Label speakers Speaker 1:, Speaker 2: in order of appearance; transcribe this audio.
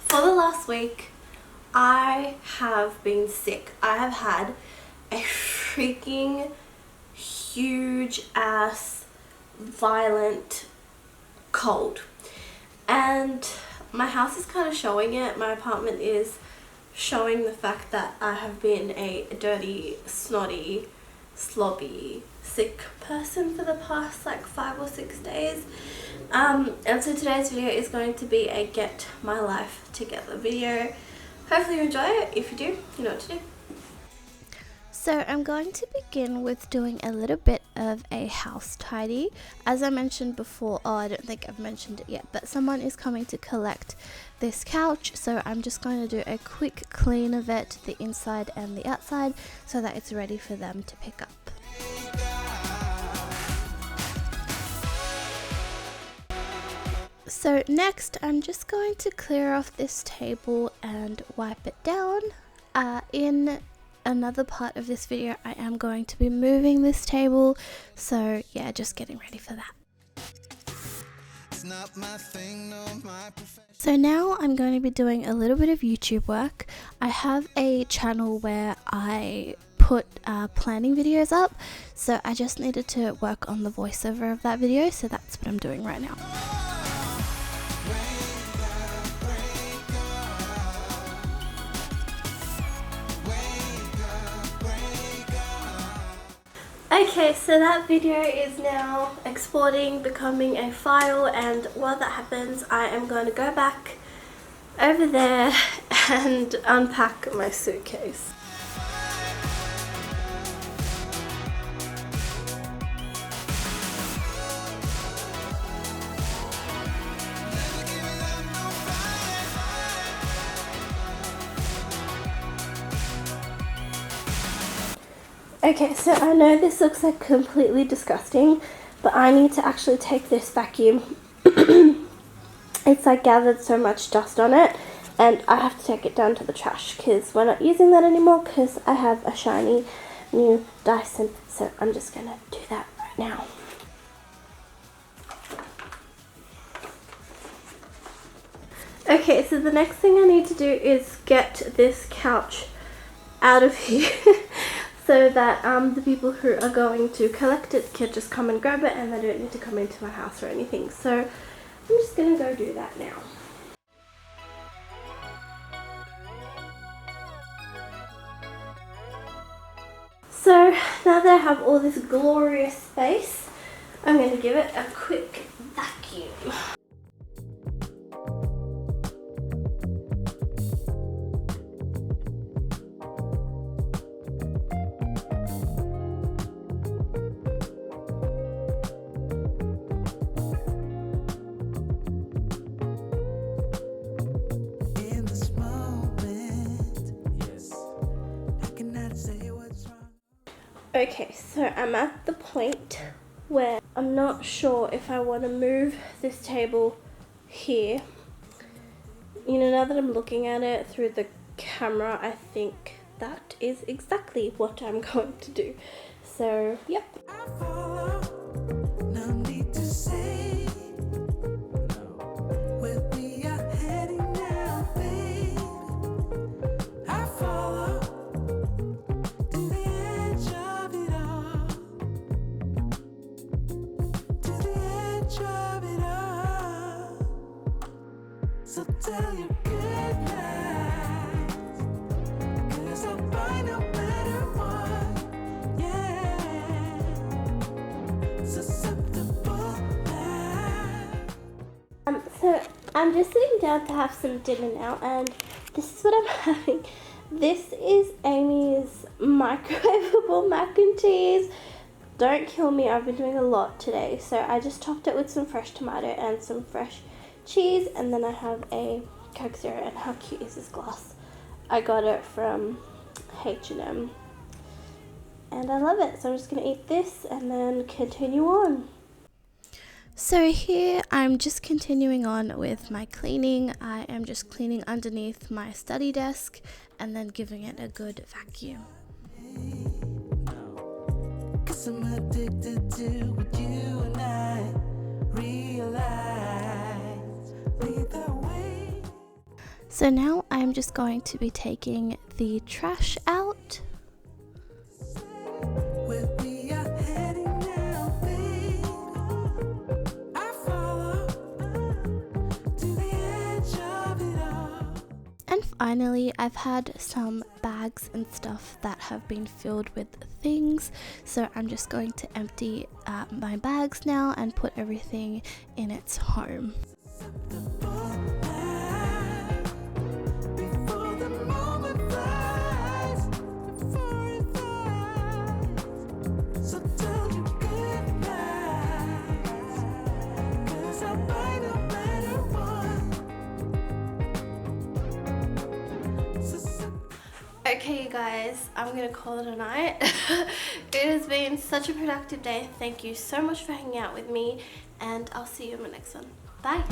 Speaker 1: For the last week, I have been sick. I have had a freaking huge ass violent cold, and my house is kind of showing it. My apartment is showing the fact that I have been a dirty, snotty, sloppy, sick person for the past like 5 or 6 days. And so today's video is going to be a get my life together video. Hopefully you enjoy it. If you do, you know what to do.
Speaker 2: So I'm going to begin with doing a little bit of a house tidy. As I mentioned before, I don't think I've mentioned it yet, but someone is coming to collect this couch, so I'm just going to do a quick clean of it, the inside and the outside, so that it's ready for them to pick up. So next, I'm just going to clear off this table and wipe it down. In another part of this video, I am going to be moving this table, so yeah, just getting ready for that. So now I'm going to be doing a little bit of YouTube work. I have a channel where I put planning videos up, so I just needed to work on the voiceover of that video, so that's what I'm doing right now.
Speaker 1: Okay, so that video is now exporting, becoming a file, and while that happens, I am going to go back over there and unpack my suitcase. Okay, so I know this looks like completely disgusting, but I need to actually take this vacuum. It's like gathered so much dust on it, and I have to take it down to the trash because we're not using that anymore because I have a shiny new Dyson, so I'm just going to do that right now. Okay, so the next thing I need to do is get this couch out of here. So that the people who are going to collect it can just come and grab it, and they don't need to come into my house or anything. So I'm just going to go do that now. So now that I have all this glorious space, I'm going to give it a quick vacuum. Okay, so I'm at the point where I'm not sure if I want to move this table here. You know, now that I'm looking at it through the camera, I think that is exactly what I'm going to do. So, yep.
Speaker 3: Tell you good night, 'cause I'll find a better one, yeah, susceptible now.
Speaker 1: So I'm just sitting down to have some dinner now, and this is what I'm having. This is Amy's microwavable mac and cheese. Don't kill me, I've been doing a lot today. So I just topped it with some fresh tomato and some fresh cheese, and then I have a Coke Zero. And how cute is this glass? I got it from H&M and I love it. So I'm just going to eat this and then continue on.
Speaker 2: So here I'm just continuing on with my cleaning. I am just cleaning underneath my study desk and then giving it a good vacuum.
Speaker 3: 'Cause I'm addicted to what you and I realize. Lead the way.
Speaker 2: So now I'm just going to be taking the trash out.
Speaker 3: Where we are heading now, babe. I follow to the edge of it all.
Speaker 2: And finally, I've had some bags and stuff that have been filled with things, so I'm just going to empty my bags now and put everything in its home.
Speaker 3: Before the moment flies, before it flies. So tell you goodbyes, 'cause I'll buy no matter what. So
Speaker 1: Okay, you guys, I'm gonna call it a night. It has been such a productive day. Thank you so much for hanging out with me, and I'll see you in my next one. Bye.